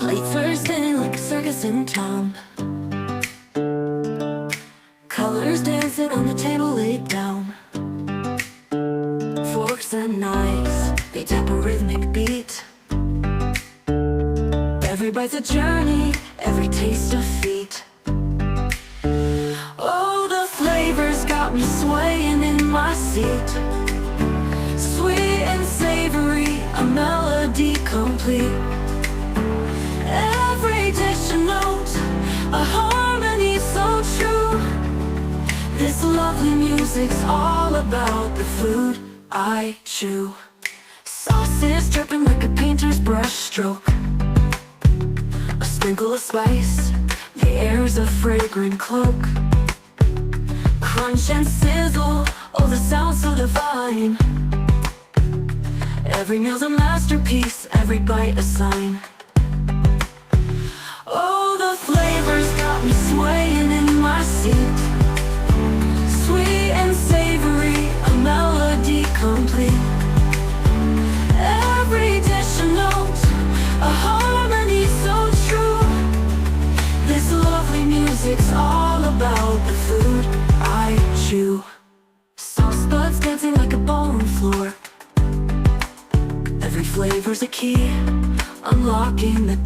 Late Thursday like a circus in town. Colors dancing on the table laid down. Forks and knives, they tap a rhythmic beat. Every bite's a journey, every taste a feat. Oh, the flavors got me swaying in my seat. Sweet and savory, a melody complete. Every dish a note, a harmony so true. This lovely music's all about the food I chew. Sauces dripping like a painter's brush stroke. A sprinkle of spice, the air's a fragrant cloak. Crunch and sizzle, oh the sound so divine. Every meal's a masterpiece, every bite a sign. Oh, the flavors got me swaying in my seat. Sweet and savory, a melody complete. Every dish a note, a harmony so true. This lovely music's all about the food I chew. Sauce buds dancing like a ballroom floor. Every flavor's a key, unlocking the door.